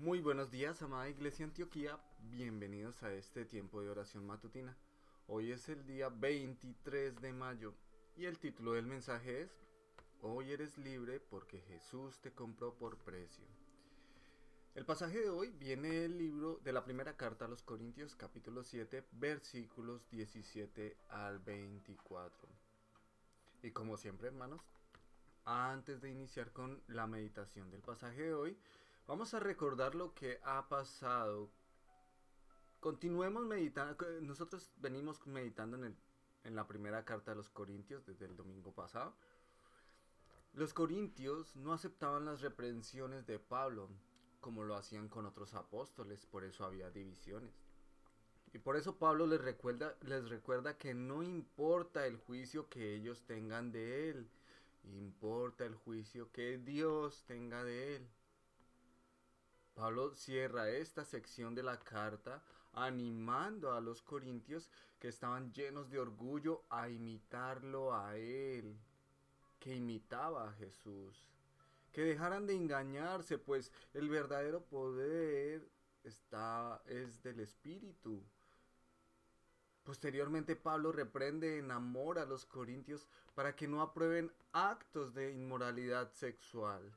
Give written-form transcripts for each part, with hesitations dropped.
Muy buenos días, amada Iglesia Antioquía. Bienvenidos a este tiempo de oración matutina. Hoy es el día 23 de mayo y el título del mensaje es: Hoy eres libre porque Jesús te compró por precio. El pasaje de hoy viene del libro de la primera carta a los Corintios, capítulo 7, versículos 17 al 24. Y como siempre, hermanos, antes de iniciar con la meditación del pasaje de hoy, vamos a recordar lo que ha pasado. Continuemos meditando. Nosotros venimos meditando en la primera carta de los Corintios desde el domingo pasado. Los corintios no aceptaban las reprensiones de Pablo como lo hacían con otros apóstoles, por eso había divisiones. Y por eso Pablo les recuerda que no importa el juicio que ellos tengan de él, importa el juicio que Dios tenga de él. Pablo cierra esta sección de la carta animando a los corintios que estaban llenos de orgullo a imitarlo a él, que imitaba a Jesús, que dejaran de engañarse, pues el verdadero poder es del Espíritu. Posteriormente Pablo reprende en amor a los corintios para que no aprueben actos de inmoralidad sexual,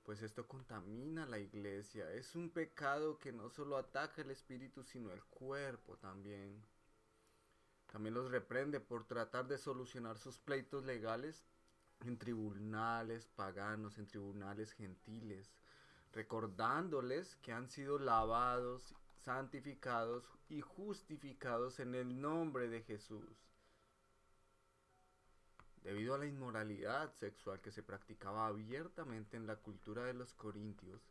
pues esto contamina la iglesia. Es un pecado que no solo ataca el espíritu, sino el cuerpo también. También los reprende por tratar de solucionar sus pleitos legales en tribunales paganos, en tribunales gentiles, recordándoles que han sido lavados, santificados y justificados en el nombre de Jesús. Debido a la inmoralidad sexual que se practicaba abiertamente en la cultura de los corintios,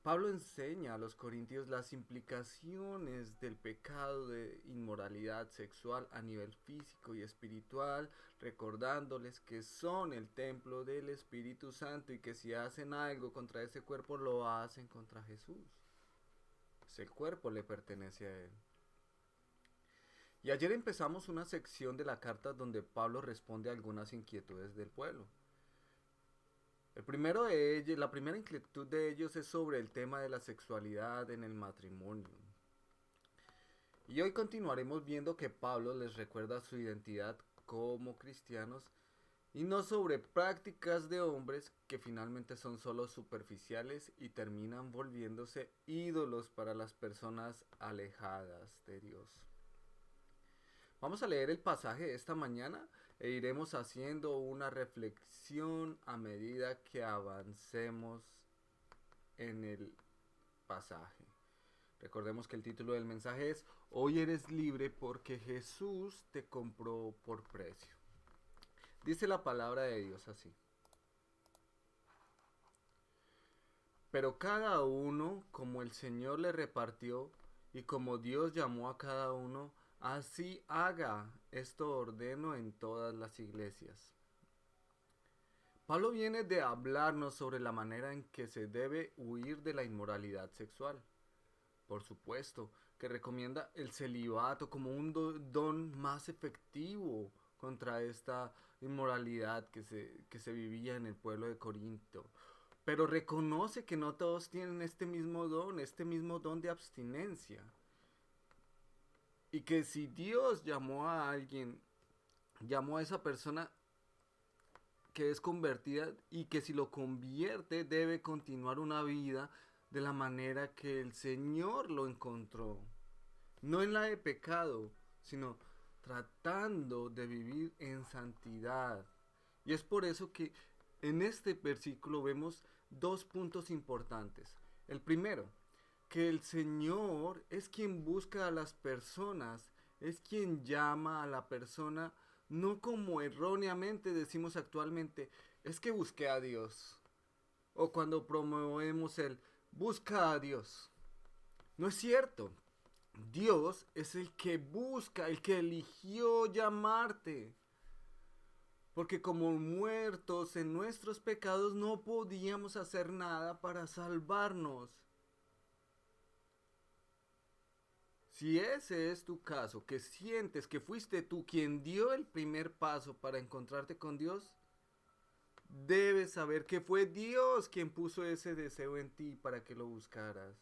Pablo enseña a los corintios las implicaciones del pecado de inmoralidad sexual a nivel físico y espiritual, recordándoles que son el templo del Espíritu Santo y que si hacen algo contra ese cuerpo lo hacen contra Jesús. Pues el cuerpo le pertenece a él. Y ayer empezamos una sección de la carta donde Pablo responde a algunas inquietudes del pueblo. La primera inquietud de ellos es sobre el tema de la sexualidad en el matrimonio. Y hoy continuaremos viendo que Pablo les recuerda su identidad como cristianos y no sobre prácticas de hombres que finalmente son solo superficiales y terminan volviéndose ídolos para las personas alejadas de Dios. Vamos a leer el pasaje de esta mañana e iremos haciendo una reflexión a medida que avancemos en el pasaje. Recordemos que el título del mensaje es: Hoy eres libre porque Jesús te compró por precio. Dice la palabra de Dios así: Pero cada uno como el Señor le repartió y como Dios llamó a cada uno, así haga. Esto ordeno en todas las iglesias. Pablo viene de hablarnos sobre la manera en que se debe huir de la inmoralidad sexual. Por supuesto, que recomienda el celibato como un don más efectivo contra esta inmoralidad que se vivía en el pueblo de Corinto. Pero reconoce que no todos tienen este mismo don de abstinencia. Y que si Dios llamó a alguien, llamó a esa persona que es convertida y que si lo convierte debe continuar una vida de la manera que el Señor lo encontró. No en la de pecado, sino tratando de vivir en santidad. Y es por eso que en este versículo vemos dos puntos importantes. El primero, que el Señor es quien busca a las personas, es quien llama a la persona, no como erróneamente decimos actualmente, es que busqué a Dios. O cuando promovemos el busca a Dios. No es cierto. Dios es el que busca, el que eligió llamarte. Porque como muertos en nuestros pecados no podíamos hacer nada para salvarnos. Si ese es tu caso, que sientes que fuiste tú quien dio el primer paso para encontrarte con Dios, Debes saber que fue Dios quien puso ese deseo en ti para que lo buscaras.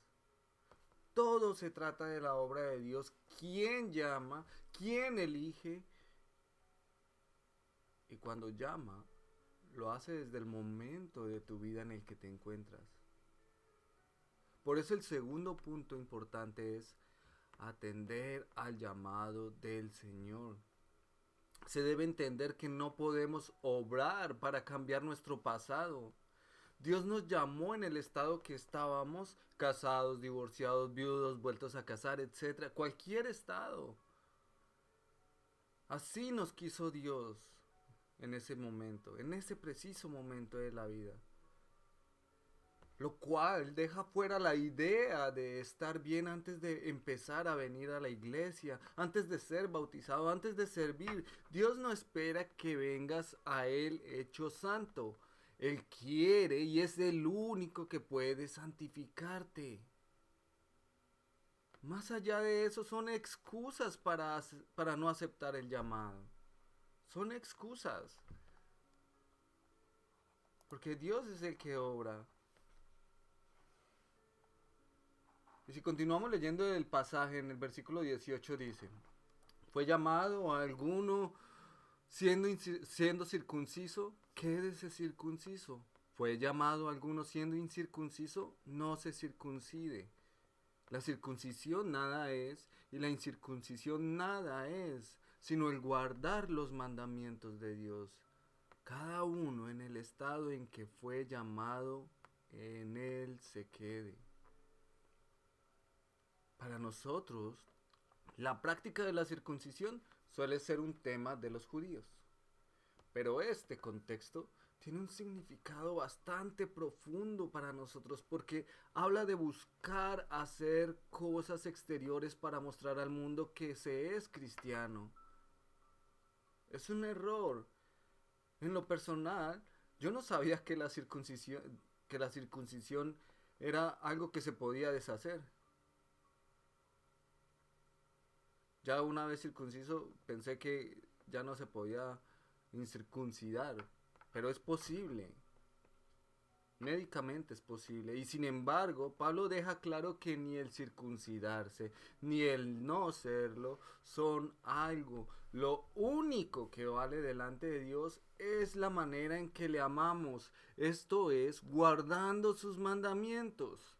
Todo se trata de la obra de Dios, quién llama, quién elige, y cuando llama, lo hace desde el momento de tu vida en el que te encuentras. Por eso el segundo punto importante es atender al llamado del Señor. Se debe entender que no podemos obrar para cambiar nuestro pasado. Dios nos llamó en el estado que estábamos, casados, divorciados, viudos, vueltos a casar, etcétera, cualquier estado. Así nos quiso Dios en ese momento, en ese preciso momento de la vida. Lo cual deja fuera la idea de estar bien antes de empezar a venir a la iglesia, antes de ser bautizado, antes de servir. Dios no espera que vengas a Él hecho santo. Él quiere y es el único que puede santificarte. Más allá de eso son excusas para no aceptar el llamado. Son excusas. Porque Dios es el que obra. Y si continuamos leyendo el pasaje, en el versículo 18 dice: fue llamado a alguno siendo circunciso, quédese circunciso. Fue llamado a alguno siendo incircunciso, no se circuncide. La circuncisión nada es y la incircuncisión nada es, sino el guardar los mandamientos de Dios. Cada uno en el estado en que fue llamado, en él se quede. Para nosotros, la práctica de la circuncisión suele ser un tema de los judíos. Pero este contexto tiene un significado bastante profundo para nosotros porque habla de buscar hacer cosas exteriores para mostrar al mundo que se es cristiano. Es un error. En lo personal, yo no sabía que la circuncisión era algo que se podía deshacer. Ya una vez circunciso, pensé que ya no se podía incircuncidar, pero es posible. Médicamente es posible. Y sin embargo, Pablo deja claro que ni el circuncidarse ni el no serlo son algo. Lo único que vale delante de Dios es la manera en que le amamos. Esto es, guardando sus mandamientos.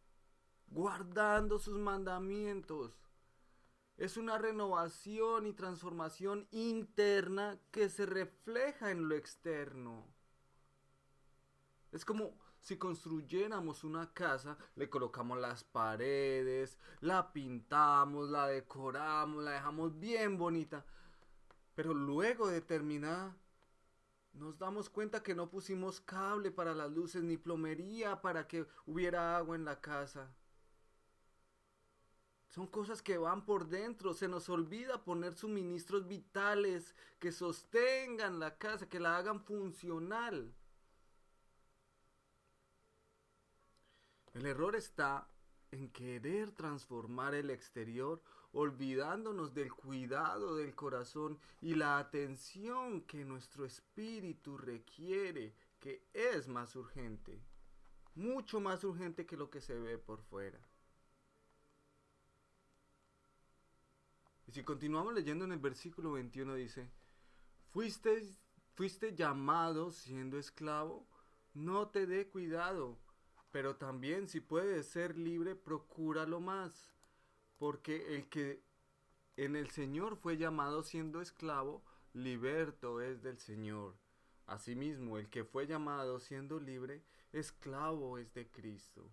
Guardando sus mandamientos. Es una renovación y transformación interna que se refleja en lo externo. Es como si construyéramos una casa, le colocamos las paredes, la pintamos, la decoramos, la dejamos bien bonita. Pero luego de terminar, nos damos cuenta que no pusimos cable para las luces ni plomería para que hubiera agua en la casa. Son cosas que van por dentro. Se nos olvida poner suministros vitales que sostengan la casa, que la hagan funcional. El error está en querer transformar el exterior, olvidándonos del cuidado del corazón y la atención que nuestro espíritu requiere, que es más urgente, mucho más urgente que lo que se ve por fuera. Y si continuamos leyendo en el versículo 21 dice: fuiste llamado siendo esclavo, no te dé cuidado, pero también si puedes ser libre, procúralo más, porque el que en el Señor fue llamado siendo esclavo, liberto es del Señor. Asimismo, el que fue llamado siendo libre, esclavo es de Cristo.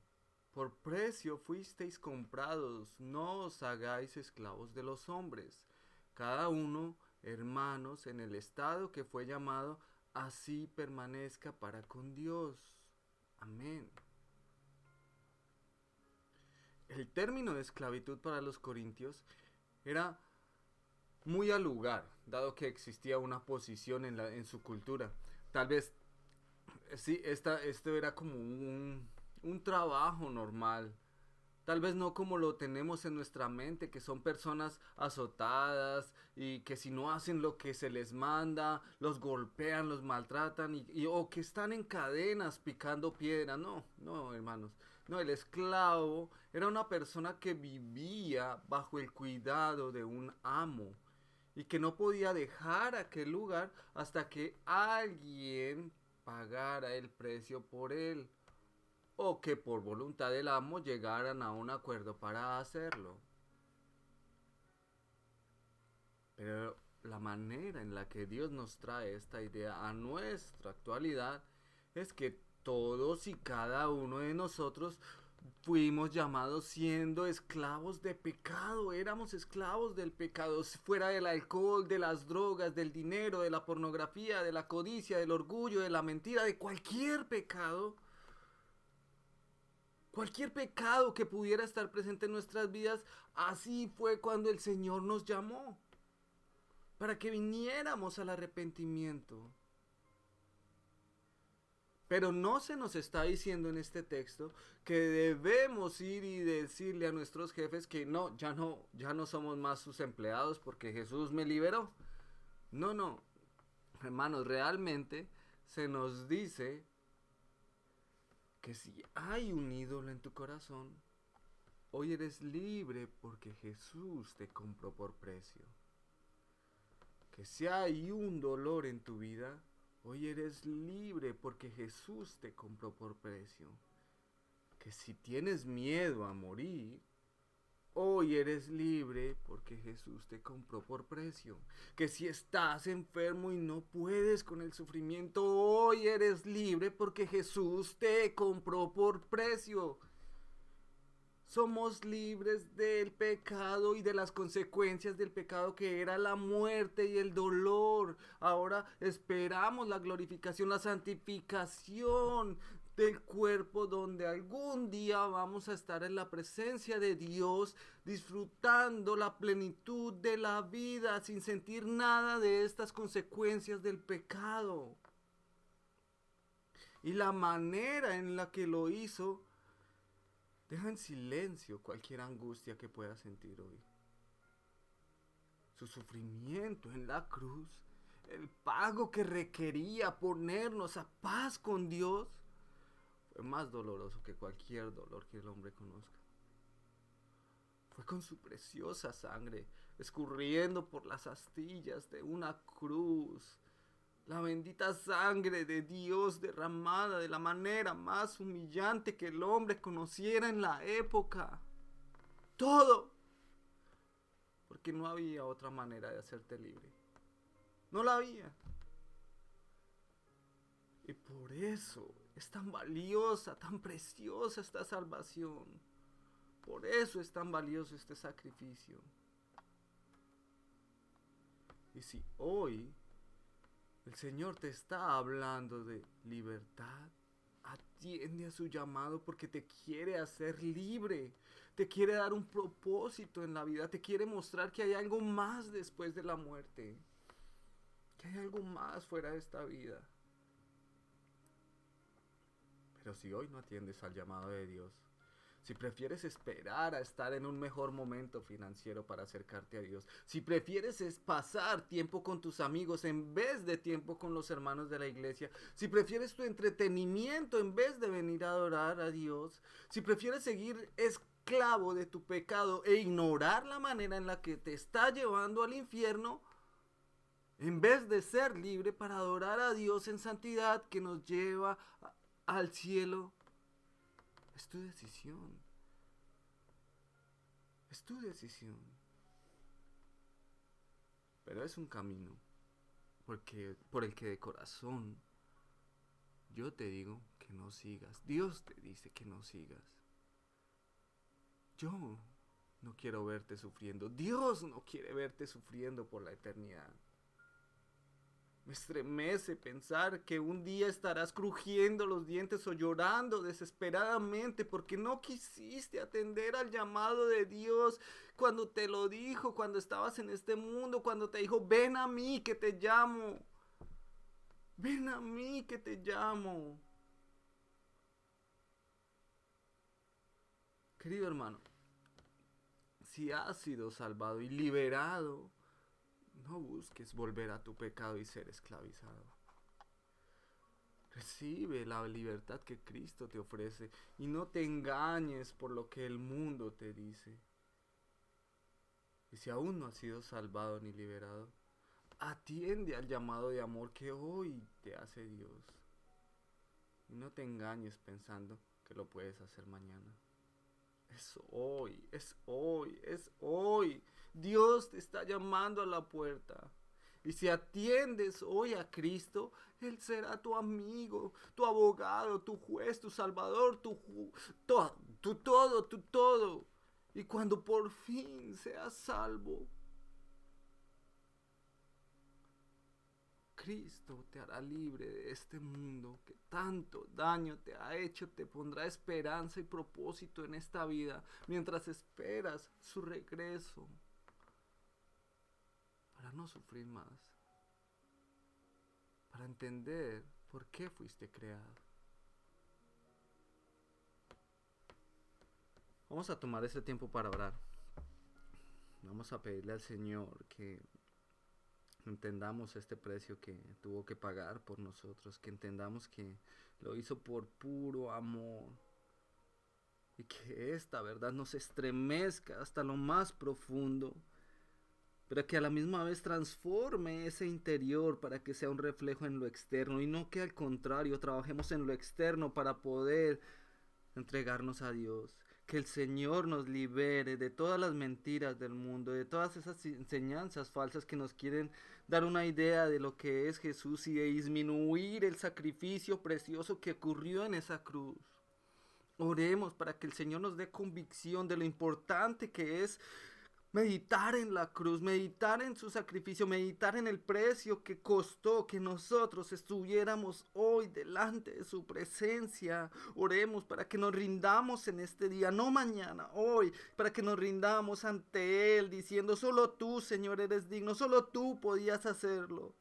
Por precio fuisteis comprados, no os hagáis esclavos de los hombres. Cada uno, hermanos, en el estado que fue llamado, así permanezca para con Dios. Amén. El término de esclavitud para los corintios era muy al lugar, dado que existía una posición en su cultura. Tal vez, sí, esto era como un trabajo normal. Tal vez no como lo tenemos en nuestra mente, que son personas azotadas y que si no hacen lo que se les manda, los golpean, los maltratan o que están en cadenas picando piedra. No, no, hermanos. No, el esclavo era una persona que vivía bajo el cuidado de un amo y que no podía dejar aquel lugar hasta que alguien pagara el precio por él o que por voluntad del amo llegaran a un acuerdo para hacerlo. Pero la manera en la que Dios nos trae esta idea a nuestra actualidad es que todos y cada uno de nosotros fuimos llamados siendo esclavos de pecado, éramos esclavos del pecado, fuera del alcohol, de las drogas, del dinero, de la pornografía, de la codicia, del orgullo, de la mentira, de cualquier pecado. Cualquier pecado que pudiera estar presente en nuestras vidas, así fue cuando el Señor nos llamó, para que viniéramos al arrepentimiento. Pero no se nos está diciendo en este texto que debemos ir y decirle a nuestros jefes que no, ya no somos más sus empleados porque Jesús me liberó. No, no, hermanos, realmente se nos dice que si hay un ídolo en tu corazón, hoy eres libre porque Jesús te compró por precio. Que si hay un dolor en tu vida, hoy eres libre porque Jesús te compró por precio. Que si tienes miedo a morir, hoy eres libre porque Jesús te compró por precio. Que si estás enfermo y no puedes con el sufrimiento, hoy eres libre porque Jesús te compró por precio. Somos libres del pecado y de las consecuencias del pecado, que era la muerte y el dolor. Ahora esperamos la glorificación, la santificación del cuerpo, donde algún día vamos a estar en la presencia de Dios, disfrutando la plenitud de la vida sin sentir nada de estas consecuencias del pecado. Y la manera en la que lo hizo deja en silencio cualquier angustia que pueda sentir hoy. Su sufrimiento en la cruz, el pago que requería ponernos a paz con Dios, fue más doloroso que cualquier dolor que el hombre conozca. Fue con su preciosa sangre, escurriendo por las astillas de una cruz, la bendita sangre de Dios derramada de la manera más humillante que el hombre conociera en la época. Todo. Porque no había otra manera de hacerte libre. No la había. Y por eso es tan valiosa, tan preciosa esta salvación. Por eso es tan valioso este sacrificio. Y si hoy el Señor te está hablando de libertad, atiende a su llamado porque te quiere hacer libre, te quiere dar un propósito en la vida, te quiere mostrar que hay algo más después de la muerte, que hay algo más fuera de esta vida. Pero si hoy no atiendes al llamado de Dios, si prefieres esperar a estar en un mejor momento financiero para acercarte a Dios, si prefieres pasar tiempo con tus amigos en vez de tiempo con los hermanos de la iglesia, si prefieres tu entretenimiento en vez de venir a adorar a Dios, si prefieres seguir esclavo de tu pecado e ignorar la manera en la que te está llevando al infierno, en vez de ser libre para adorar a Dios en santidad que nos lleva al cielo, es tu decisión. Es tu decisión. Pero es un camino por el que de corazón yo te digo que no sigas. Dios te dice que no sigas. Yo no quiero verte sufriendo. Dios no quiere verte sufriendo por la eternidad. Me estremece pensar que un día estarás crujiendo los dientes o llorando desesperadamente porque no quisiste atender al llamado de Dios cuando te lo dijo, cuando estabas en este mundo, cuando te dijo, ven a mí que te llamo. Ven a mí que te llamo. Querido hermano, si has sido salvado y liberado, no busques volver a tu pecado y ser esclavizado. Recibe la libertad que Cristo te ofrece y no te engañes por lo que el mundo te dice. Y si aún no has sido salvado ni liberado, atiende al llamado de amor que hoy te hace Dios. Y no te engañes pensando que lo puedes hacer mañana. Es hoy, es hoy, es hoy. Dios te está llamando a la puerta. Y si atiendes hoy a Cristo, Él será tu amigo, tu abogado, tu juez, tu salvador, tu todo, tu todo. Y cuando por fin seas salvo, Cristo te hará libre de este mundo que tanto daño te ha hecho, te pondrá esperanza y propósito en esta vida mientras esperas su regreso para no sufrir más, para entender por qué fuiste creado. Vamos a tomar este tiempo para orar. Vamos a pedirle al Señor que entendamos este precio que tuvo que pagar por nosotros, que entendamos que lo hizo por puro amor y que esta verdad nos estremezca hasta lo más profundo, pero que a la misma vez transforme ese interior para que sea un reflejo en lo externo y no que al contrario trabajemos en lo externo para poder entregarnos a Dios. Que el Señor nos libere de todas las mentiras del mundo, de todas esas enseñanzas falsas que nos quieren dar una idea de lo que es Jesús y de disminuir el sacrificio precioso que ocurrió en esa cruz. Oremos para que el Señor nos dé convicción de lo importante que es meditar en la cruz, meditar en su sacrificio, meditar en el precio que costó que nosotros estuviéramos hoy delante de su presencia. Oremos para que nos rindamos en este día, no mañana, hoy, para que nos rindamos ante Él diciendo, solo tú, Señor, eres digno, solo tú podías hacerlo.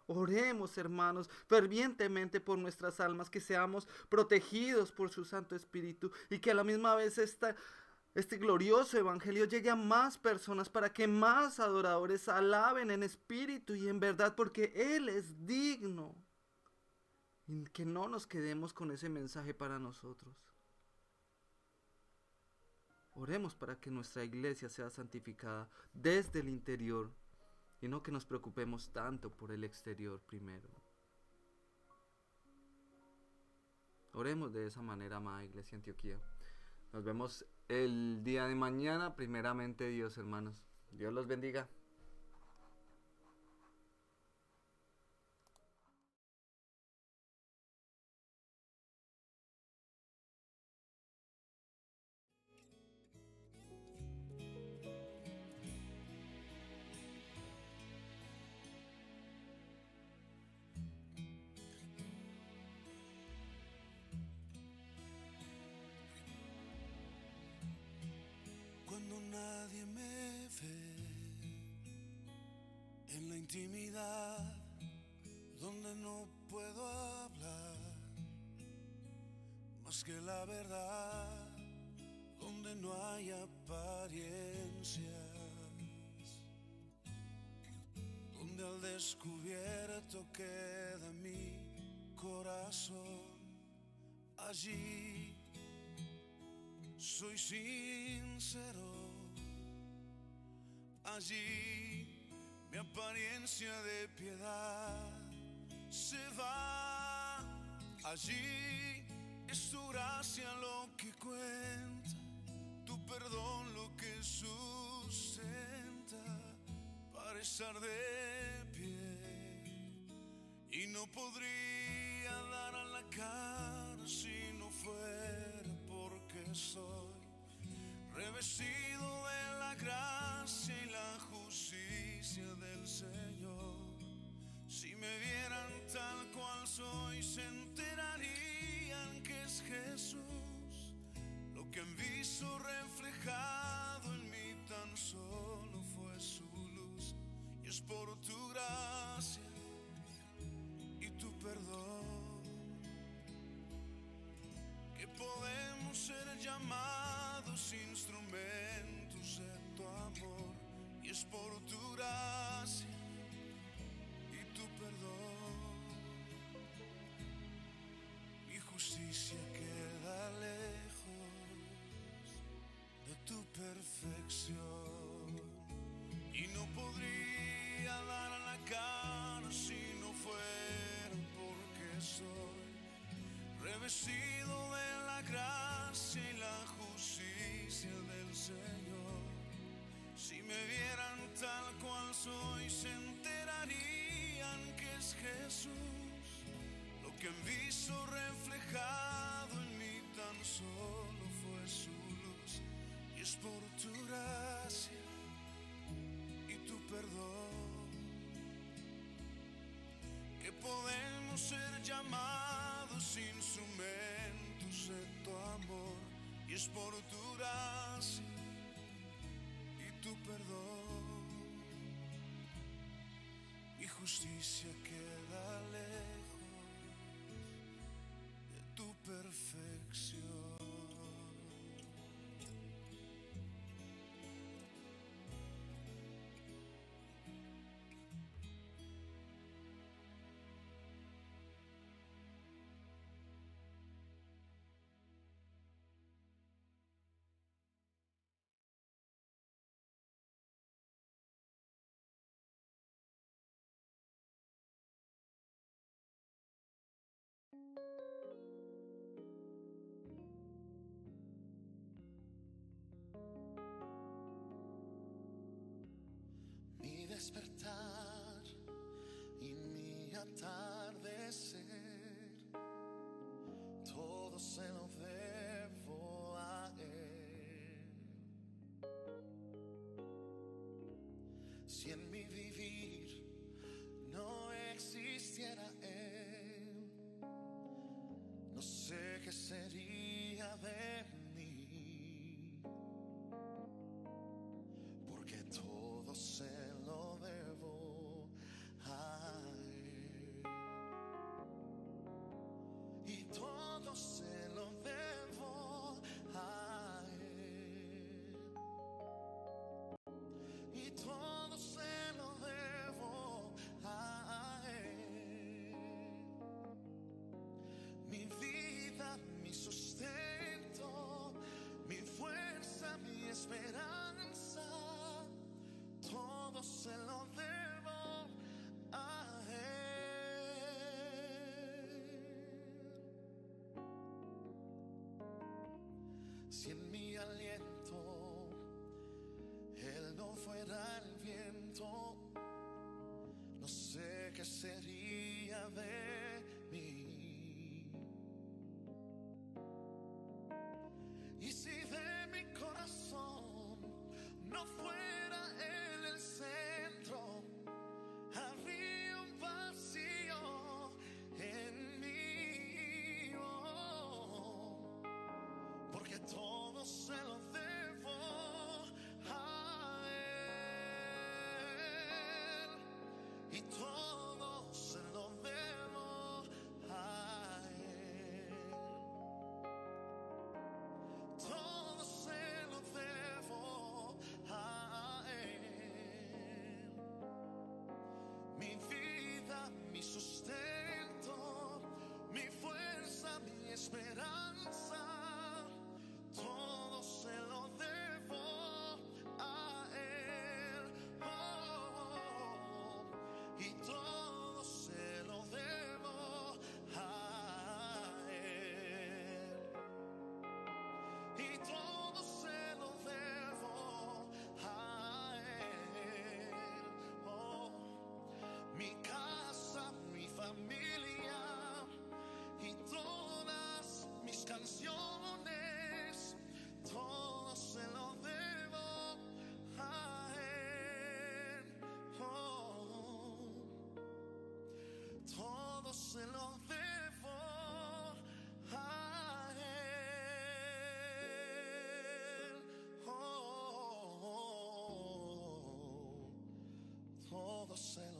Oremos, hermanos, fervientemente por nuestras almas, que seamos protegidos por su Santo Espíritu y que a la misma vez este glorioso evangelio llegue a más personas para que más adoradores alaben en espíritu y en verdad, porque Él es digno. Y que no nos quedemos con ese mensaje para nosotros. Oremos para que nuestra iglesia sea santificada desde el interior y no que nos preocupemos tanto por el exterior primero. Oremos de esa manera, amada Iglesia Antioquía. Nos vemos el día de mañana, primeramente Dios, hermanos. Dios los bendiga. Cuando nadie me ve en la intimidad, donde no puedo hablar más que la verdad, donde no hay apariencias, donde al descubierto queda mi corazón, allí soy sincero, allí mi apariencia de piedad se va, allí es tu gracia lo que cuenta, tu perdón lo que sustenta para estar de pie. Y no podría dar a la cara si no fuera porque soy revestido de la gracia y la justicia del Señor. Si me vieran tal cual soy, se enterarían que es Jesús. Lo que han visto reflejado en mí tan solo fue su luz. Y es por tu gracia y tu perdón que podemos podemos ser llamados instrumentos de tu amor, y es por tu gracia y tu perdón. Mi justicia queda lejos de tu perfección, y no podría dar la cara si no fuera porque soy revestido de la gracia y la justicia del Señor. Si me vieran tal cual soy, se enterarían que es Jesús. Lo que han visto reflejado en mí tan solo fue su luz, y es por tu gracia y tu perdón que podemos ser llamados instrumentos de tu amor, y es por tu gracia y tu perdón. Mi justicia queda lejos de tu perfección. Mi despertar y mi atardecer, todo se lo debo a Él. Si en mi vivir no existiera Él, no sé qué sería de mí, porque todo se lo debo a Él, y todo se lo debo a Él, y todo se lo debo a Él. Mi vida, mi sustento, mi fuerza, mi esperanza, todo se lo debo a Él. Si en mi aliento Él no fuera el viento, no sé qué sería de mí. Y si de mi corazón no fuera Él el centro, habría un vacío en mí, oh, porque todo se lo debo a Él, y todo se lo debo a Él. Todo se lo debo a Él. Mi vida, mi sustento, mi fuerza, mi esperanza, todo se lo debo a Él. Oh, y todo se lo debo a Él, y todo se lo debo a Él. Oh, mi casa, mi familia y todas mis canciones, todo se lo debo a Él. Oh, todo se lo debo a Él. Oh, todo se